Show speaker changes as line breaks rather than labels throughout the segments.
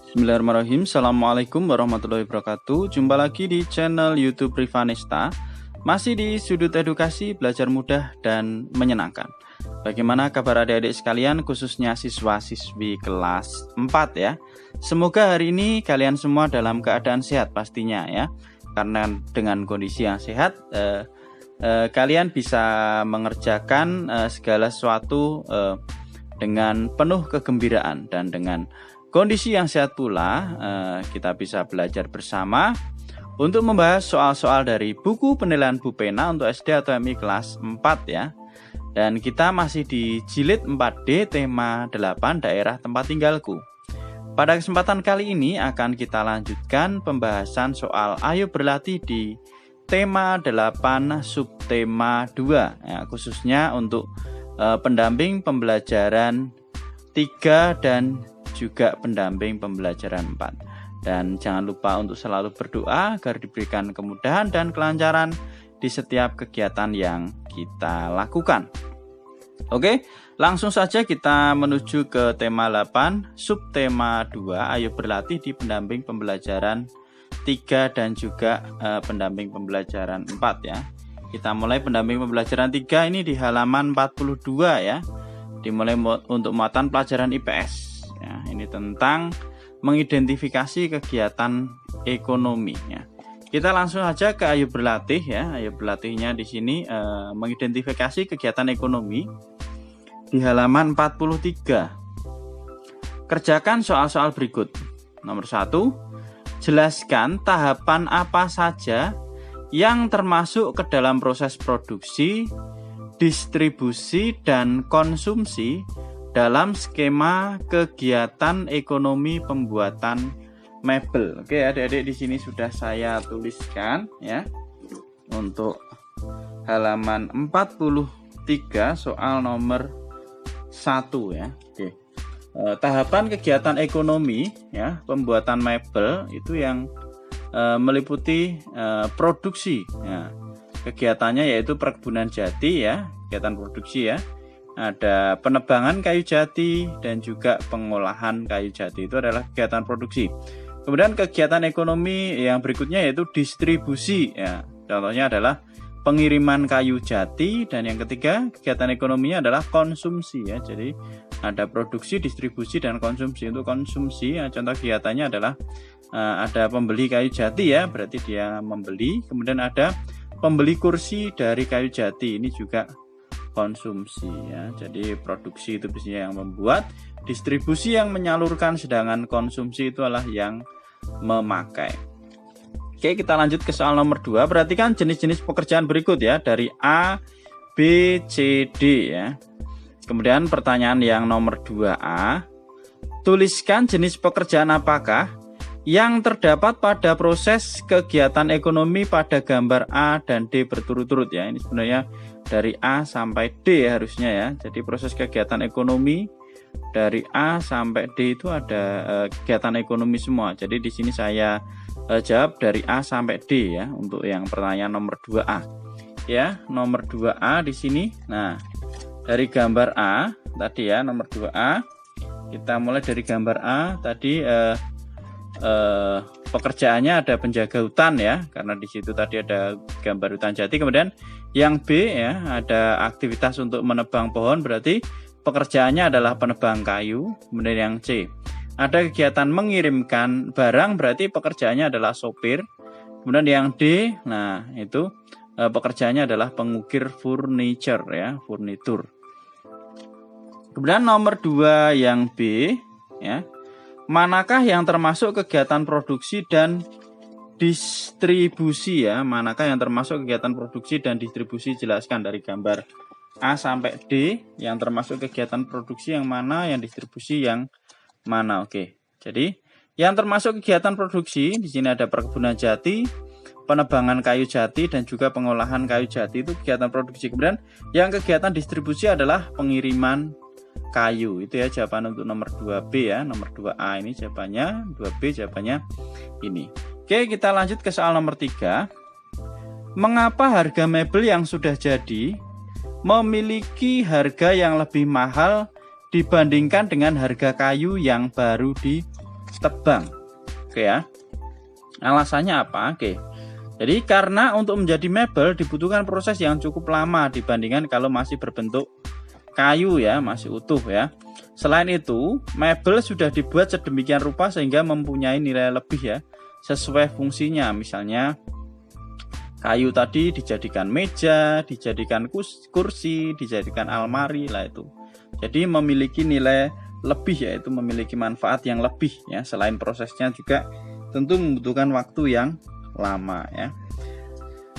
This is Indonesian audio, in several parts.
Bismillahirrahmanirrahim. Assalamualaikum warahmatullahi wabarakatuh. Jumpa lagi di channel YouTube Rivanesta. Masih di sudut edukasi, belajar mudah dan menyenangkan. Bagaimana kabar adik-adik sekalian, khususnya siswa-siswi kelas 4 ya. Semoga hari ini kalian semua dalam keadaan sehat pastinya ya. Karena dengan kondisi yang sehat, kalian bisa mengerjakan segala sesuatu dengan penuh kegembiraan dan dengan kondisi yang sehat pula. Kita bisa belajar bersama untuk membahas soal-soal dari buku penilaian Bu Pena untuk SD atau MI kelas 4 ya. Dan kita masih di jilid 4D tema 8 daerah tempat tinggalku. Pada kesempatan kali ini akan kita lanjutkan pembahasan soal ayo berlatih di tema 8 subtema 2 ya, khususnya untuk pendamping pembelajaran 3 dan juga pendamping pembelajaran 4. Dan jangan lupa untuk selalu berdoa agar diberikan kemudahan dan kelancaran di setiap kegiatan yang kita lakukan. Oke, langsung saja kita menuju ke tema 8 subtema 2 ayo berlatih di pendamping pembelajaran 3 dan juga pendamping pembelajaran 4 ya. Kita mulai pendamping pembelajaran 3 ini di halaman 42 ya. Dimulai untuk muatan pelajaran IPS ya. Ini tentang mengidentifikasi kegiatan ekonomi ya. Kita langsung saja ke ayo berlatih ya. Ayo berlatihnya di sini mengidentifikasi kegiatan ekonomi di halaman 43. Kerjakan soal-soal berikut. Nomor 1, jelaskan tahapan apa saja yang termasuk ke dalam proses produksi, distribusi, dan konsumsi dalam skema kegiatan ekonomi pembuatan mebel. Oke, adik-adik di sini sudah saya tuliskan ya. Untuk halaman 43 soal nomor 1 ya. Oke. Tahapan kegiatan ekonomi ya, pembuatan mebel itu yang meliputi produksi ya. Kegiatannya yaitu perkebunan jati ya, kegiatan produksi ya. Ada penebangan kayu jati dan juga pengolahan kayu jati, itu adalah kegiatan produksi. Kemudian kegiatan ekonomi yang berikutnya yaitu distribusi ya. Contohnya adalah pengiriman kayu jati, dan yang ketiga kegiatan ekonominya adalah konsumsi ya. Jadi ada produksi, distribusi, dan konsumsi. Untuk konsumsi ya, contoh kegiatannya adalah ada pembeli kayu jati ya, berarti dia membeli. Kemudian ada pembeli kursi dari kayu jati, ini juga konsumsi ya. Jadi produksi itu biasanya yang membuat, distribusi yang menyalurkan, sedangkan konsumsi itu adalah yang memakai. Oke, kita lanjut ke soal nomor 2. Perhatikan jenis-jenis pekerjaan berikut ya, dari A, B, C, D ya. Kemudian pertanyaan yang nomor 2A, tuliskan jenis pekerjaan apakah yang terdapat pada proses kegiatan ekonomi pada gambar A dan D berturut-turut ya. Ini sebenarnya dari A sampai D harusnya ya. Jadi proses kegiatan ekonomi dari A sampai D itu ada kegiatan ekonomi semua. Jadi di sini saya jawab dari A sampai D ya untuk yang pertanyaan nomor 2A. Ya, nomor 2A di sini. Nah, dari gambar A tadi ya, nomor 2A. Kita mulai dari gambar A tadi pekerjaannya ada penjaga hutan ya, karena di situ tadi ada gambar hutan jati. Kemudian yang B ya, ada aktivitas untuk menebang pohon, berarti pekerjaannya adalah penebang kayu. Kemudian yang C, ada kegiatan mengirimkan barang, berarti pekerjaannya adalah sopir. Kemudian yang D, nah itu pekerjaannya adalah pengukir furniture ya, furnitur. Kemudian nomor 2 yang B ya, manakah yang termasuk kegiatan produksi dan distribusi ya? Manakah yang termasuk kegiatan produksi dan distribusi? Jelaskan dari gambar A sampai D, yang termasuk kegiatan produksi yang mana, yang distribusi yang mana. Oke. Jadi, yang termasuk kegiatan produksi di sini ada perkebunan jati, penebangan kayu jati, dan juga pengolahan kayu jati, itu kegiatan produksi. Kemudian yang kegiatan distribusi adalah pengiriman kayu. Itu ya jawaban untuk nomor 2B ya. Nomor 2A ini jawabannya, 2B jawabannya ini. Oke, kita lanjut ke soal nomor 3. Mengapa harga mebel yang sudah jadi memiliki harga yang lebih mahal dibandingkan dengan harga kayu yang baru tebang. Oke ya. Alasannya apa? Oke. Jadi karena untuk menjadi mebel dibutuhkan proses yang cukup lama dibandingkan kalau masih berbentuk kayu ya, masih utuh ya. Selain itu, mebel sudah dibuat sedemikian rupa sehingga mempunyai nilai lebih ya, sesuai fungsinya. Misalnya kayu tadi dijadikan meja, dijadikan kursi, dijadikan almari lah itu. Jadi memiliki nilai lebih, yaitu memiliki manfaat yang lebih ya. Selain prosesnya juga tentu membutuhkan waktu yang lama ya.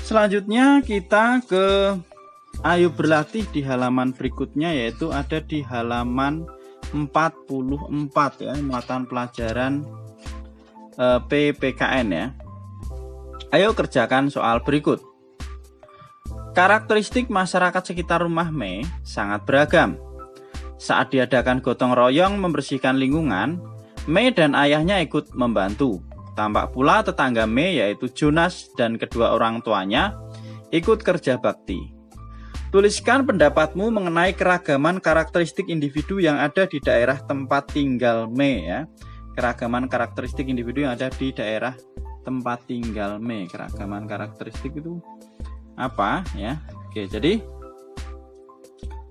Selanjutnya kita ke ayo berlatih di halaman berikutnya, yaitu ada di halaman 44 ya, muatan pelajaran PPKN ya. Ayo kerjakan soal berikut. Karakteristik masyarakat sekitar rumah Mei sangat beragam. Saat diadakan gotong royong membersihkan lingkungan, Mei dan ayahnya ikut membantu. Tampak pula tetangga Mei yaitu Jonas dan kedua orang tuanya ikut kerja bakti. Tuliskan pendapatmu mengenai keragaman karakteristik individu yang ada di daerah tempat tinggal Mei ya. Keragaman karakteristik individu yang ada di daerah tempat tinggal Mei. Keragaman karakteristik itu apa ya? Oke, jadi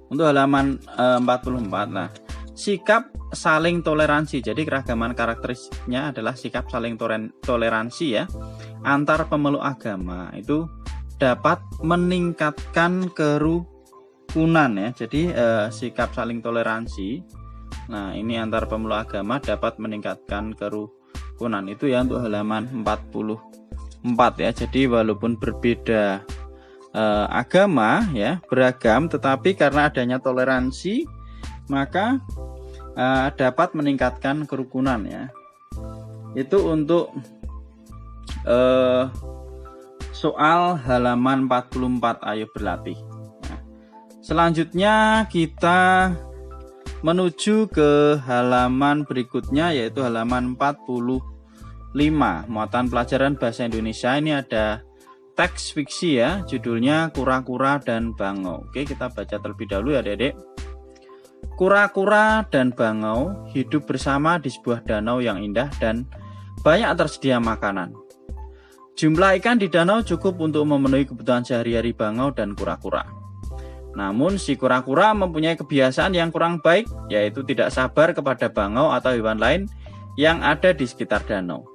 untuk halaman 44 nah, sikap saling toleransi. Jadi keragaman karakteristiknya adalah sikap saling toleransi ya antar pemeluk agama. Itu dapat meningkatkan kerukunan ya. Jadi sikap saling toleransi. Nah, ini antar pemeluk agama dapat meningkatkan kerukunan. Itu ya untuk halaman 44 ya. Jadi walaupun berbeda agama ya, beragam, tetapi karena adanya toleransi maka dapat meningkatkan kerukunan ya. Itu untuk soal halaman 44 ayo berlatih. Nah, selanjutnya kita menuju ke halaman berikutnya, yaitu halaman 45 muatan pelajaran bahasa Indonesia. Ini ada teks fiksi ya, judulnya Kura-kura dan Bangau. Oke, kita baca terlebih dahulu ya Adik-adik. Kura-kura dan bangau hidup bersama di sebuah danau yang indah dan banyak tersedia makanan. Jumlah ikan di danau cukup untuk memenuhi kebutuhan sehari-hari bangau dan kura-kura. Namun si kura-kura mempunyai kebiasaan yang kurang baik, yaitu tidak sabar kepada bangau atau hewan lain yang ada di sekitar danau.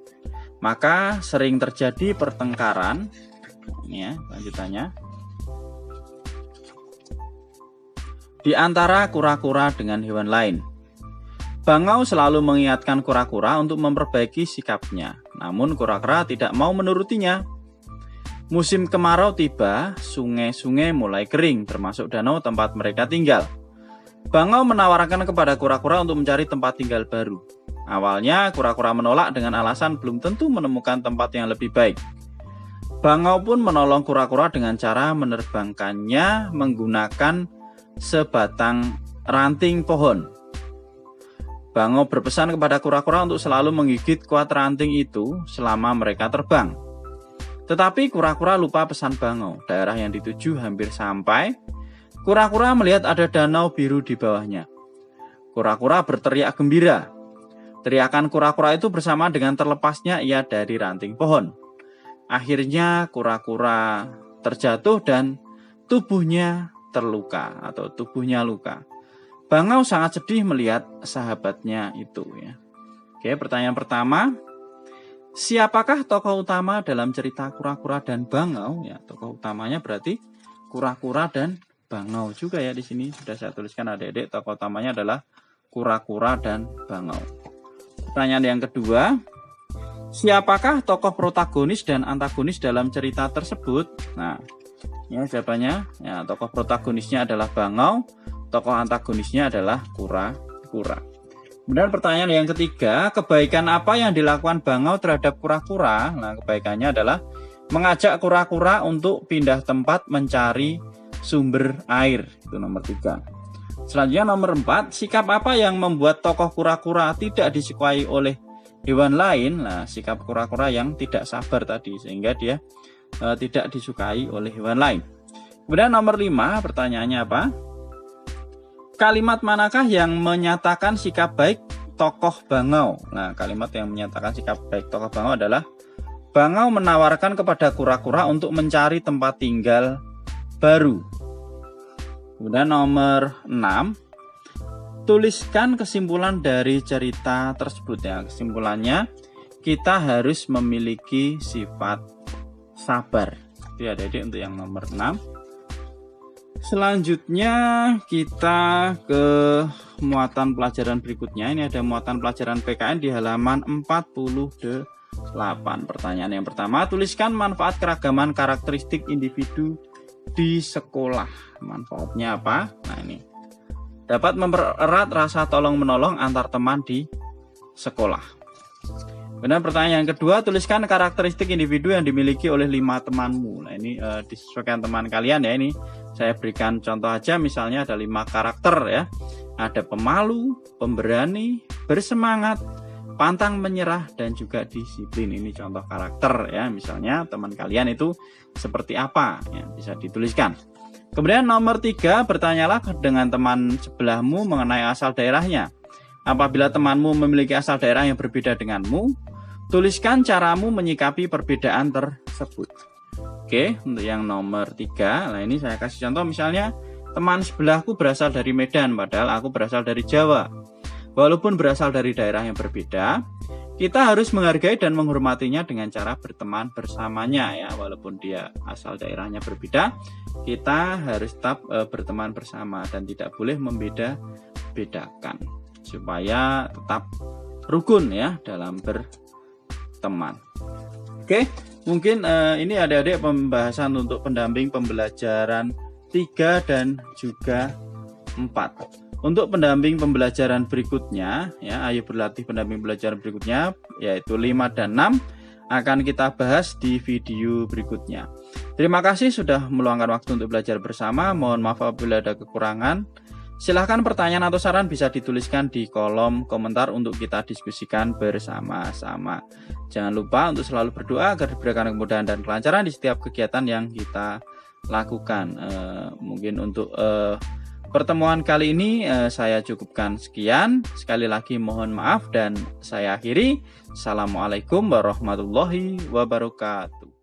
Maka sering terjadi pertengkaran. Ini ya lanjutannya. Di antara kura-kura dengan hewan lain. Bangau selalu mengingatkan kura-kura untuk memperbaiki sikapnya, namun kura-kura tidak mau menurutinya. Musim kemarau tiba, sungai-sungai mulai kering, termasuk danau tempat mereka tinggal. Bangau menawarkan kepada kura-kura untuk mencari tempat tinggal baru. Awalnya, kura-kura menolak dengan alasan belum tentu menemukan tempat yang lebih baik. Bangau pun menolong kura-kura dengan cara menerbangkannya menggunakan sebatang ranting pohon. Bangau berpesan kepada kura-kura untuk selalu menggigit kuat ranting itu selama mereka terbang. Tetapi kura-kura lupa pesan bangau. Daerah yang dituju hampir sampai. Kura-kura melihat ada danau biru di bawahnya. Kura-kura berteriak gembira. Teriakan kura-kura itu bersama dengan terlepasnya ia dari ranting pohon. Akhirnya kura-kura terjatuh dan tubuhnya terluka atau tubuhnya luka. Bangau sangat sedih melihat sahabatnya itu ya. Oke, pertanyaan pertama. Siapakah tokoh utama dalam cerita Kura-kura dan Bangau? Ya, tokoh utamanya berarti kura-kura dan bangau juga ya di sini. Sudah saya tuliskan adik-adik, tokoh utamanya adalah kura-kura dan bangau. Pertanyaan yang kedua. Siapakah tokoh protagonis dan antagonis dalam cerita tersebut? Nah, ya jawabannya ya tokoh protagonisnya adalah bangau. Tokoh antagonisnya adalah kura-kura. Kemudian pertanyaan yang ketiga, kebaikan apa yang dilakukan bangau terhadap kura-kura? Nah, kebaikannya adalah mengajak kura-kura untuk pindah tempat mencari sumber air. Itu nomor 3. Selanjutnya nomor 4, sikap apa yang membuat tokoh kura-kura tidak disukai oleh hewan lain? Nah, sikap kura-kura yang tidak sabar tadi, sehingga dia tidak disukai oleh hewan lain. Kemudian nomor 5, pertanyaannya apa? Kalimat manakah yang menyatakan sikap baik tokoh bangau. Nah, kalimat yang menyatakan sikap baik tokoh bangau adalah bangau menawarkan kepada kura-kura untuk mencari tempat tinggal baru. Kemudian nomor 6, tuliskan kesimpulan dari cerita tersebut ya. Kesimpulannya, kita harus memiliki sifat sabar. Itu adik-adik untuk yang nomor 6. Selanjutnya kita ke muatan pelajaran berikutnya. Ini ada muatan pelajaran PKN di halaman 48. Pertanyaan yang pertama, tuliskan manfaat keragaman karakteristik individu di sekolah. Manfaatnya apa? Nah, ini dapat mempererat rasa tolong-menolong antar teman di sekolah. Kemudian pertanyaan yang kedua, tuliskan karakteristik individu yang dimiliki oleh 5 temanmu. Nah, ini disesuaikan teman kalian ya. Ini saya berikan contoh aja, misalnya ada 5 karakter ya. Ada pemalu, pemberani, bersemangat, pantang menyerah, dan juga disiplin. Ini contoh karakter ya. Misalnya teman kalian itu seperti apa ya, bisa dituliskan. Kemudian nomor 3, bertanyalah dengan teman sebelahmu mengenai asal daerahnya. Apabila temanmu memiliki asal daerah yang berbeda denganmu, tuliskan caramu menyikapi perbedaan tersebut. Oke, untuk yang nomor 3, nah ini saya kasih contoh, misalnya teman sebelahku berasal dari Medan, padahal aku berasal dari Jawa. Walaupun berasal dari daerah yang berbeda, kita harus menghargai dan menghormatinya dengan cara berteman bersamanya ya. Walaupun dia asal daerahnya berbeda, kita harus tetap berteman bersama dan tidak boleh membeda-bedakan supaya tetap rukun ya dalam berteman. Oke, mungkin ini adik-adik pembahasan untuk pendamping pembelajaran 3 dan juga 4. Untuk pendamping pembelajaran berikutnya ya, ayo berlatih pendamping pembelajaran berikutnya yaitu 5 dan 6 akan kita bahas di video berikutnya. Terima kasih sudah meluangkan waktu untuk belajar bersama. Mohon maaf apabila ada kekurangan. Silahkan pertanyaan atau saran bisa dituliskan di kolom komentar untuk kita diskusikan bersama-sama. Jangan lupa untuk selalu berdoa agar diberikan kemudahan dan kelancaran di setiap kegiatan yang kita lakukan. Mungkin untuk pertemuan kali ini saya cukupkan sekian. Sekali lagi mohon maaf dan saya akhiri. Assalamualaikum warahmatullahi wabarakatuh.